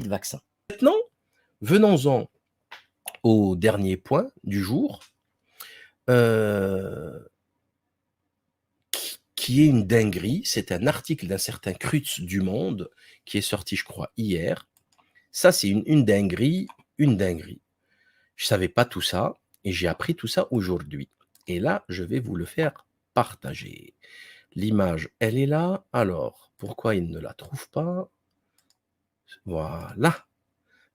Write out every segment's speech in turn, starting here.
de vaccins. Maintenant, venons-en au dernier point du jour, qui est une dinguerie. C'est un article d'un certain Crutz du Monde qui est sorti, je crois, hier. Ça, c'est une dinguerie, une dinguerie. Je ne savais pas tout ça et j'ai appris tout ça aujourd'hui. Et là, je vais vous le faire partager. L'image, elle est là. Alors, pourquoi il ne la trouve pas? Voilà.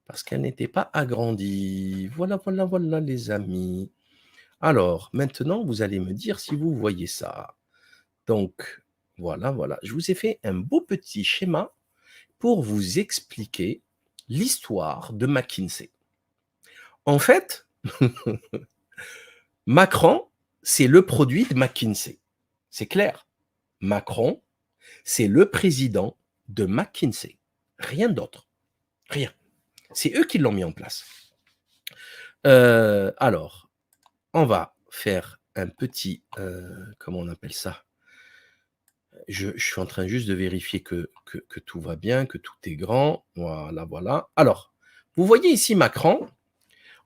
Parce qu'elle n'était pas agrandie. Voilà, voilà, voilà, les amis. Alors, maintenant, vous allez me dire si vous voyez ça. Donc, voilà, voilà. Je vous ai fait un beau petit schéma pour vous expliquer l'histoire de McKinsey. En fait, Macron, c'est le produit de McKinsey. C'est clair. Macron, c'est le président de McKinsey. Rien d'autre. Rien. C'est eux qui l'ont mis en place. Alors, on va faire un petit... comment on appelle ça? Je suis en train juste de vérifier que tout va bien, que tout est grand. Voilà, voilà. Alors, vous voyez ici Macron.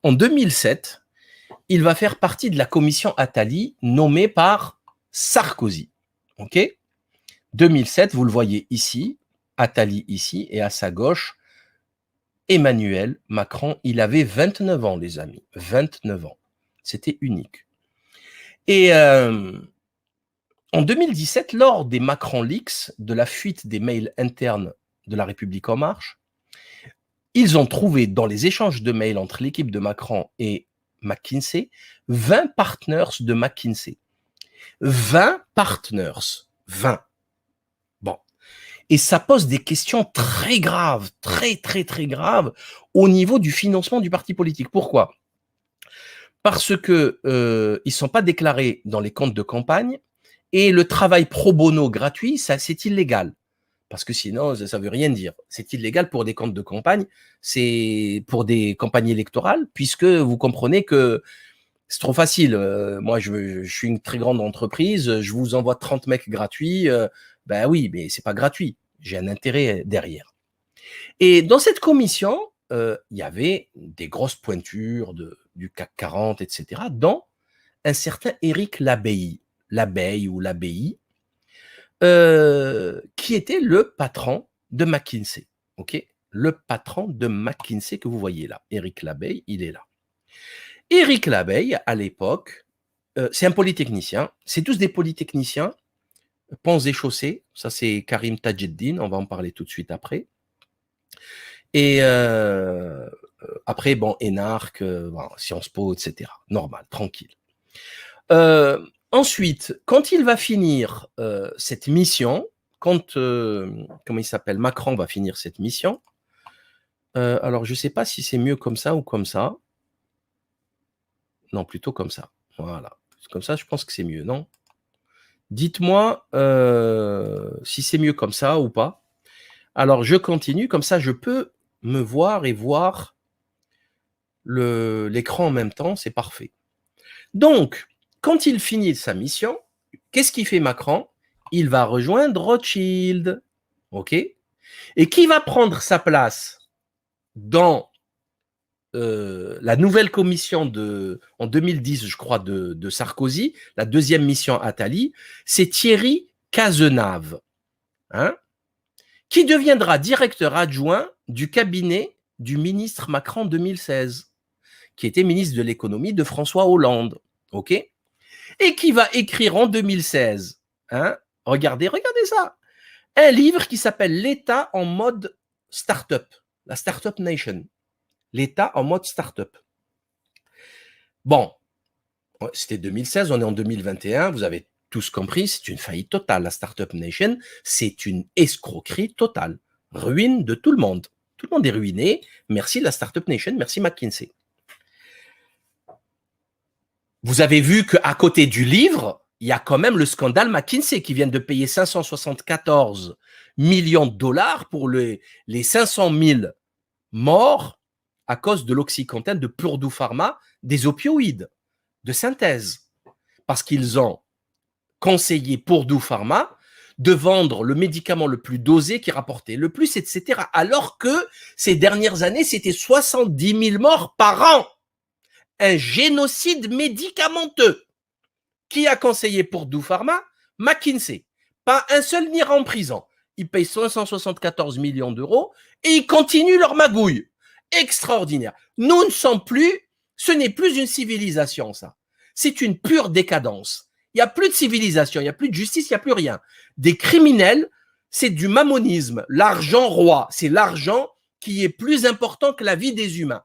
En 2007, il va faire partie de la commission Attali nommée par Sarkozy. OK? 2007, vous le voyez ici, Attali ici, et à sa gauche, Emmanuel Macron. Il avait 29 ans, les amis. 29 ans. C'était unique. Et en 2017, lors des Macron Leaks, de la fuite des mails internes de La République En Marche, ils ont trouvé dans les échanges de mails entre l'équipe de Macron et McKinsey 20 partners de McKinsey. 20 partners. 20. Bon. Et ça pose des questions très graves, très, très, très graves au niveau du financement du parti politique. Pourquoi? Parce que ils ne sont pas déclarés dans les comptes de campagne et le travail pro bono gratuit, ça, c'est illégal. Parce que sinon, ça ne veut rien dire. C'est illégal pour des comptes de campagne, c'est pour des campagnes électorales, puisque vous comprenez que c'est trop facile. Moi, je suis une très grande entreprise, je vous envoie 30 mecs gratuits. Ben oui, mais c'est pas gratuit. J'ai un intérêt derrière. Et dans cette commission, il y avait des grosses pointures du CAC 40, etc., dont un certain Éric Labeille, ou Labeille, qui était le patron de McKinsey. OK? Le patron de McKinsey que vous voyez là. Éric Labeille, il est là. Éric Labeille, à l'époque, c'est un polytechnicien. C'est tous des polytechniciens. Ponts et chaussées, ça c'est Karim Tadjeddine, on va en parler tout de suite après. Et après, bon, ENARC, bon, Sciences Po, etc. Normal, tranquille. Ensuite, quand il va finir cette mission, quand, comment il s'appelle, Macron va finir cette mission, alors je ne sais pas si c'est mieux comme ça ou comme ça. Non, plutôt comme ça. Voilà. Comme ça, je pense que c'est mieux, non? Dites-moi si c'est mieux comme ça ou pas. Alors, je continue. Comme ça, je peux me voir et voir l'écran en même temps. C'est parfait. Donc, quand il finit sa mission, qu'est-ce qu'il fait Macron? Il va rejoindre Rothschild. OK? Et qui va prendre sa place dans la nouvelle commission en 2010, je crois, de Sarkozy, la deuxième mission Attali, c'est Thierry Cazenave, hein, qui deviendra directeur adjoint du cabinet du ministre Macron 2016, qui était ministre de l'économie de François Hollande, ok, et qui va écrire en 2016, hein, regardez ça, un livre qui s'appelle L'État en mode start-up, la Startup Nation. L'État en mode start-up. Bon, c'était 2016, on est en 2021, vous avez tous compris, c'est une faillite totale. La Startup Nation, c'est une escroquerie totale. Ruine de tout le monde. Tout le monde est ruiné. Merci la Startup Nation, merci McKinsey. Vous avez vu qu'à côté du livre, il y a quand même le scandale McKinsey qui vient de payer 574 millions de dollars pour les 500 000 morts à cause de l'Oxycontin, de Purdue Pharma, des opioïdes de synthèse. Parce qu'ils ont conseillé Purdue Pharma de vendre le médicament le plus dosé qui rapportait le plus, etc. Alors que ces dernières années, c'était 70 000 morts par an. Un génocide médicamenteux. Qui a conseillé pour Doux Pharma? McKinsey. Pas un seul n'ira en prison. Ils payent 574 millions d'euros et ils continuent leur magouille. Extraordinaire. Nous ne sommes plus, ce n'est plus une civilisation, ça. C'est une pure décadence. Il n'y a plus de civilisation, il n'y a plus de justice, il n'y a plus rien. Des criminels, c'est du mammonisme. L'argent roi, c'est l'argent qui est plus important que la vie des humains.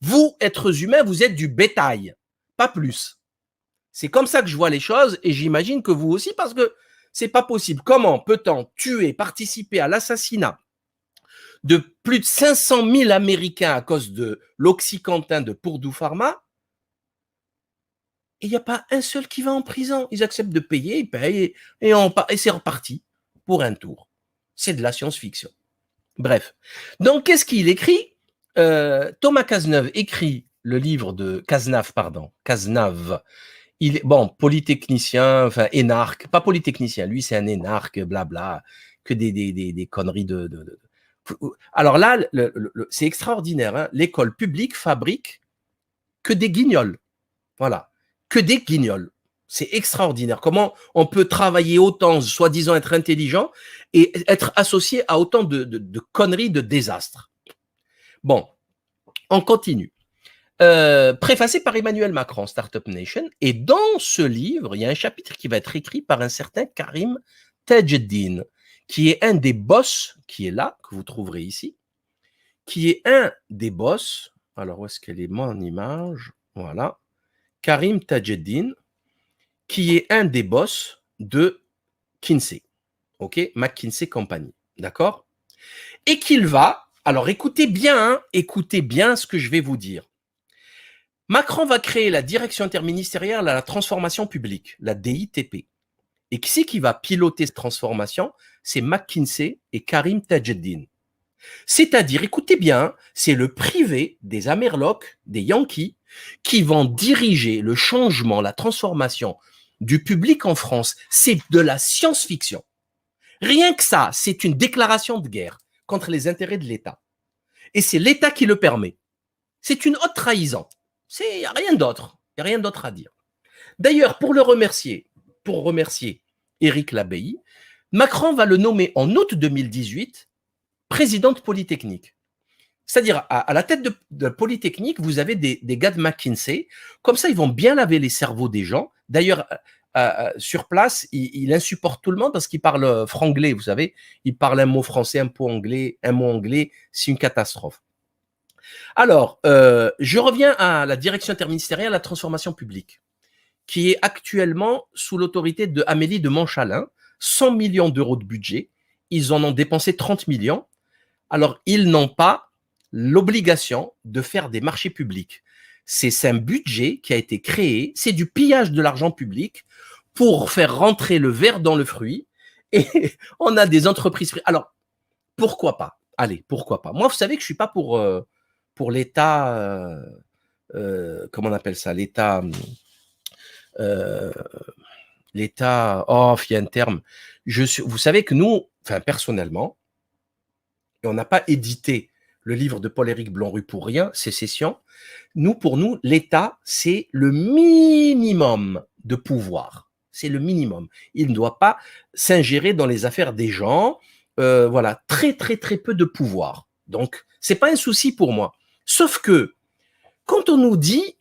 Vous, êtres humains, vous êtes du bétail, pas plus. C'est comme ça que je vois les choses et j'imagine que vous aussi, parce que c'est pas possible. Comment peut-on tuer, participer à l'assassinat de plus de 500 000 Américains à cause de l'Oxycontin de Purdue Pharma et il n'y a pas un seul qui va en prison? Ils acceptent de payer, ils payent et c'est reparti pour un tour. C'est de la science-fiction. Bref. Donc, qu'est-ce qu'il écrit? Thomas Cazeneuve écrit le livre de Cazenave, il est, bon, polytechnicien, enfin, énarque, pas polytechnicien, lui, c'est un énarque, blabla, que des conneries Alors là, c'est extraordinaire, hein. L'école publique fabrique que des guignols. Voilà. Que des guignols. C'est extraordinaire. Comment on peut travailler autant, soi-disant être intelligent, et être associé à autant de conneries, de désastres. Bon, on continue. Préfacé par Emmanuel Macron, Startup Nation. Et dans ce livre, il y a un chapitre qui va être écrit par un certain Karim Tajeddine, qui est un des boss, qui est là, que vous trouverez ici, qui est un des boss. Alors, où est-ce qu'elle est, mon image? Voilà. Karim Tajeddine, qui est un des boss de Kinsey. OK? McKinsey Company. D'accord? Et qu'il va, alors écoutez bien ce que je vais vous dire. Macron va créer la direction interministérielle à la transformation publique, la DITP. Et qui c'est qui va piloter cette transformation? C'est McKinsey et Karim Tajeddine. C'est-à-dire, écoutez bien, c'est le privé des Amerlocs, des Yankees, qui vont diriger le changement, la transformation du public en France. C'est de la science-fiction. Rien que ça, c'est une déclaration de guerre contre les intérêts de l'État. Et c'est l'État qui le permet. C'est une haute trahison. Il n'y a rien d'autre. Il n'y a rien d'autre à dire. D'ailleurs, pour remercier Éric Labey, Macron va le nommer en août 2018 président de Polytechnique. C'est-à-dire, à la tête de Polytechnique, vous avez des gars de McKinsey. Comme ça, ils vont bien laver les cerveaux des gens. D'ailleurs, sur place, il insupporte tout le monde parce qu'il parle franglais, vous savez. Il parle un mot français, un mot anglais. C'est une catastrophe. Alors, je reviens à la direction interministérielle à la transformation publique, qui est actuellement sous l'autorité de Amélie de Montchalin, 100 millions d'euros de budget. Ils en ont dépensé 30 millions. Alors, ils n'ont pas l'obligation de faire des marchés publics. C'est un budget qui a été créé, c'est du pillage de l'argent public pour faire rentrer le ver dans le fruit. Et on a des entreprises. Alors, pourquoi pas? Allez, pourquoi pas? Moi, vous savez que je suis pas pour l'État, comment on appelle ça? L'État, oh, il y a un terme. Vous savez que nous, enfin, personnellement, et on n'a pas édité le livre de Paul-Éric Blonru pour rien, Sécession. Pour nous, l'État, c'est le minimum de pouvoir. C'est le minimum. Il ne doit pas s'ingérer dans les affaires des gens. Voilà, très, très, très peu de pouvoir. Donc, c'est pas un souci pour moi. Sauf que, quand on nous dit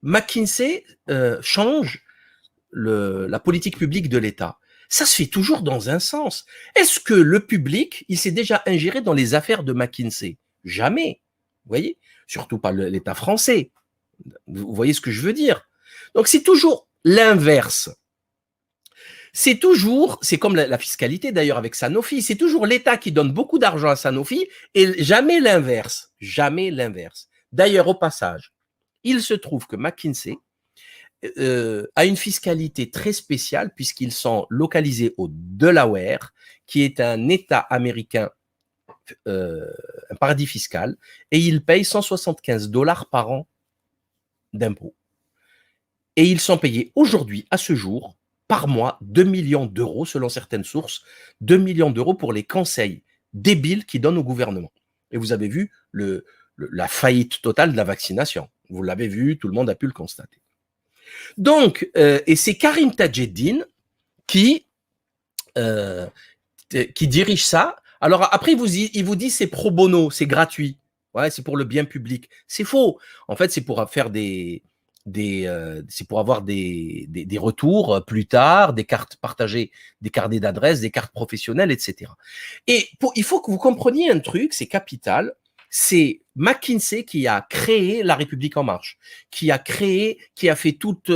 McKinsey change la politique publique de l'État, ça se fait toujours dans un sens. Est-ce que le public, il s'est déjà ingéré dans les affaires de McKinsey? Jamais. Vous voyez? Surtout pas l'État français. Vous voyez ce que je veux dire? Donc, c'est toujours l'inverse. C'est comme la fiscalité d'ailleurs avec Sanofi, c'est toujours l'État qui donne beaucoup d'argent à Sanofi et jamais l'inverse. Jamais l'inverse. D'ailleurs, au passage, il se trouve que McKinsey a une fiscalité très spéciale puisqu'ils sont localisés au Delaware, qui est un État américain, un paradis fiscal, et ils payent 175 $ par an d'impôts. Et ils sont payés aujourd'hui, à ce jour, par mois 2 millions d'euros, selon certaines sources, 2 millions d'euros pour les conseils débiles qu'ils donnent au gouvernement. Et vous avez vu la faillite totale de la vaccination. Vous l'avez vu, tout le monde a pu le constater. Donc, et c'est Karim Tadjeddine qui dirige ça. Alors après, il vous dit c'est pro bono, c'est gratuit. Ouais, c'est pour le bien public. C'est faux. En fait, c'est pour faire c'est pour avoir des retours plus tard, des cartes partagées, des carnets d'adresses, des cartes professionnelles, etc. Et il faut que vous compreniez un truc, c'est capital. C'est McKinsey qui a créé La République En Marche, qui a fait toutes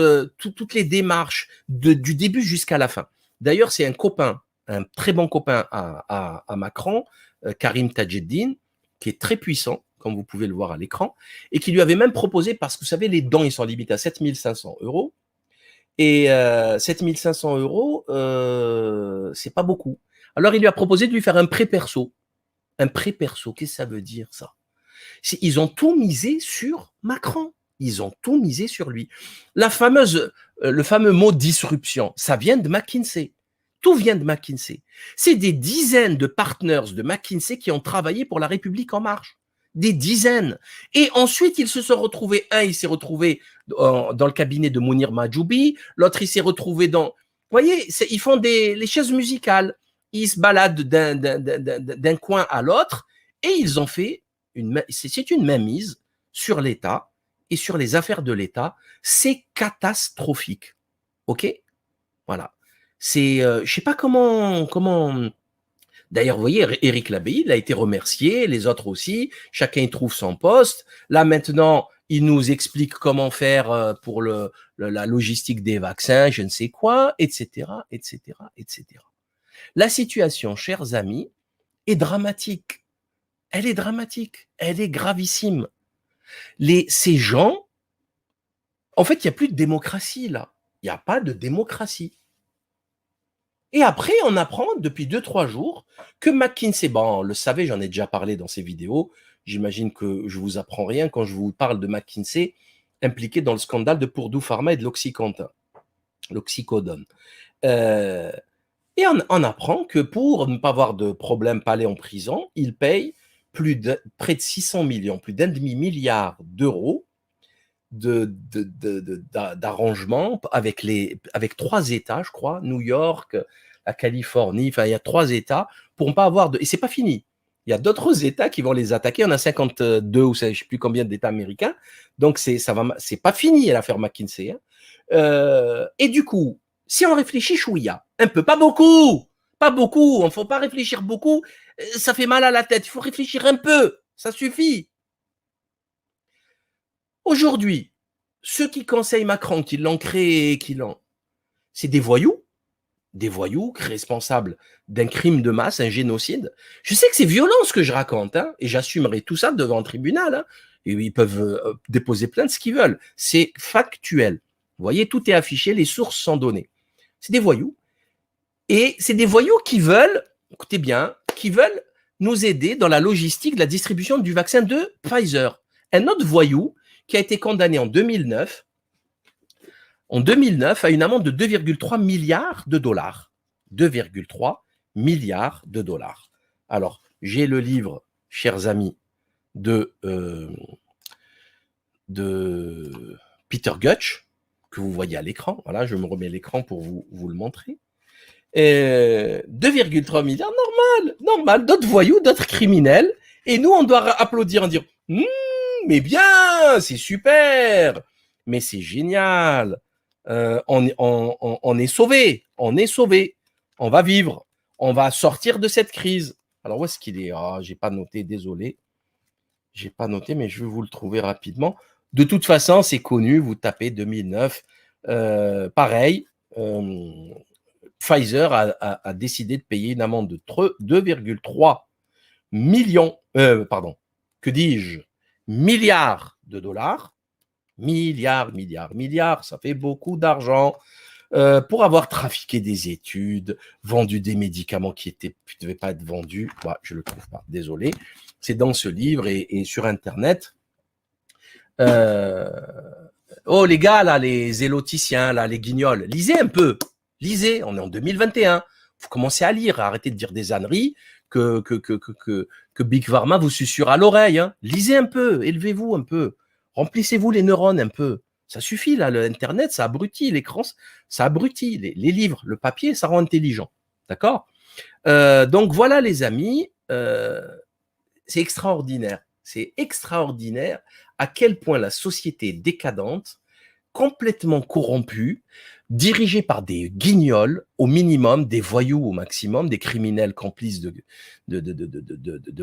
les démarches du début jusqu'à la fin. D'ailleurs, c'est un très bon copain à Macron, Karim Tadjeddine, qui est très puissant, comme vous pouvez le voir à l'écran, et qui lui avait même proposé, parce que vous savez, les dons, ils sont limités à 7 500 €, et 7 500 €, c'est pas beaucoup. Alors, il lui a proposé de lui faire un prêt perso. Un prêt perso, qu'est-ce que ça veut dire, ça? Ils ont tout misé sur Macron. Ils ont tout misé sur lui. Le fameux mot disruption, ça vient de McKinsey. Tout vient de McKinsey. C'est des dizaines de partners de McKinsey qui ont travaillé pour La République En Marche. Des dizaines. Et ensuite, ils se sont retrouvés. Un, il s'est retrouvé dans le cabinet de Mounir Majoubi. L'autre, il s'est retrouvé dans... Vous voyez, ils font les chaises musicales. Ils se baladent d'un coin à l'autre et ils ont fait c'est une mainmise sur l'État et sur les affaires de l'État. C'est catastrophique. OK? Voilà. C'est, je sais pas comment. D'ailleurs, vous voyez, Éric Labey, il a été remercié, les autres aussi. Chacun y trouve son poste. Là, maintenant, il nous explique comment faire pour la logistique des vaccins, je ne sais quoi, etc., etc., etc. La situation, chers amis, est dramatique. Elle est dramatique. Elle est gravissime. Ces gens, en fait, il n'y a plus de démocratie, là. Il n'y a pas de démocratie. Et après, on apprend depuis 2-3 jours que McKinsey, bon, on le savait, j'en ai déjà parlé dans ces vidéos, j'imagine que je vous apprends rien quand je vous parle de McKinsey impliqué dans le scandale de Purdue Pharma et de l'oxycodone. Et on apprend que pour ne pas avoir de problème, pas aller en prison, il paye près de 600 millions, plus d'1,5 milliard d'euros d'arrangements avec 3 États, je crois, New York, la Californie, enfin, il y a 3 États pour ne pas avoir de... Et c'est pas fini. Il y a d'autres États qui vont les attaquer. On a 52 ou je ne sais plus combien d'États américains. Donc, c'est pas fini l'affaire McKinsey. Hein. Et du coup, si on réfléchit, chouïa, un peu, pas beaucoup, il ne faut pas réfléchir beaucoup, ça fait mal à la tête, il faut réfléchir un peu, ça suffit. Aujourd'hui, ceux qui conseillent Macron, qui l'ont créé, c'est des voyous responsables d'un crime de masse, un génocide. Je sais que c'est violent ce que je raconte, hein, et j'assumerai tout ça devant le tribunal, hein, et ils peuvent déposer plainte ce qu'ils veulent. C'est factuel. Vous voyez, tout est affiché, les sources sont données. C'est des voyous. Et c'est des voyous qui veulent, écoutez bien, qui veulent nous aider dans la logistique de la distribution du vaccin de Pfizer. Un autre voyou qui a été condamné en 2009 à une amende de 2,3 milliards de dollars. 2,3 milliards de dollars. Alors, j'ai le livre, chers amis, de Peter Gutsch, que vous voyez à l'écran. Voilà, je me remets l'écran pour vous le montrer. 2,3 milliards, normal. D'autres voyous, d'autres criminels. Et nous, on doit applaudir en dire mais bien, c'est super, mais c'est génial. On est sauvés, on va vivre, on va sortir de cette crise. Alors, où est-ce qu'il est? J'ai pas noté, désolé. J'ai pas noté, mais je vais vous le trouver rapidement. De toute façon, c'est connu, vous tapez 2009. Pareil, Pfizer a décidé de payer une amende de 2,3 millions, que dis-je, milliards de dollars. Milliards, ça fait beaucoup d'argent. Pour avoir trafiqué des études, vendu des médicaments qui ne devaient pas être vendus. Je ne le trouve pas, désolé. C'est dans ce livre et sur Internet. Les gars, là, les zéloticiens, là, les guignols, lisez un peu. Lisez, on est en 2021. Vous commencez à lire, arrêtez de dire des âneries que Big Pharma vous susurre à l'oreille. Hein. Lisez un peu, élevez-vous un peu, remplissez-vous les neurones un peu. Ça suffit, là, l'Internet, ça abrutit, l'écran, ça abrutit. Les livres, le papier, ça rend intelligent. D'accord? Donc voilà, les amis, c'est extraordinaire. C'est extraordinaire à quel point la société est décadente, complètement corrompue, dirigée par des guignols au minimum, des voyous au maximum, des criminels complices de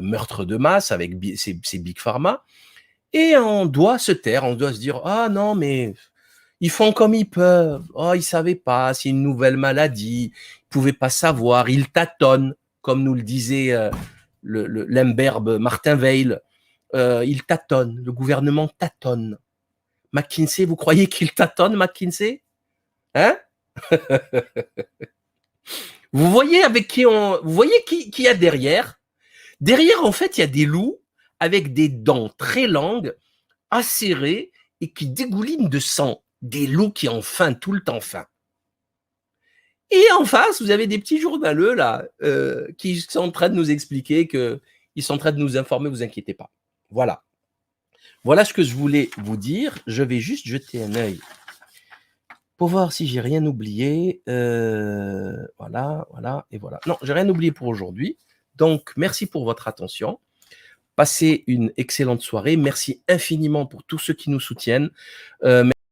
meurtres de masse avec ces Big Pharma. Et on doit se taire, on doit se dire « Ah non, mais ils font comme ils peuvent. Oh, ils ne savaient pas, c'est une nouvelle maladie. Ils ne pouvaient pas savoir, ils tâtonnent. » Comme nous le disait l'imberbe Martin Veil. Il tâtonne, le gouvernement tâtonne. McKinsey, vous croyez qu'il tâtonne, McKinsey? Hein? Vous voyez avec qui vous voyez qui y a derrière? Derrière, en fait, il y a des loups avec des dents très longues, acérées et qui dégoulinent de sang. Des loups qui ont faim, tout le temps faim. Et en face, vous avez des petits journaleux là qui sont en train de nous expliquer qu'ils sont en train de nous informer, vous inquiétez pas. Voilà. Voilà ce que je voulais vous dire. Je vais juste jeter un œil pour voir si j'ai rien oublié. Voilà, voilà, et voilà. Non, j'ai rien oublié pour aujourd'hui. Donc, merci pour votre attention. Passez une excellente soirée. Merci infiniment pour tous ceux qui nous soutiennent.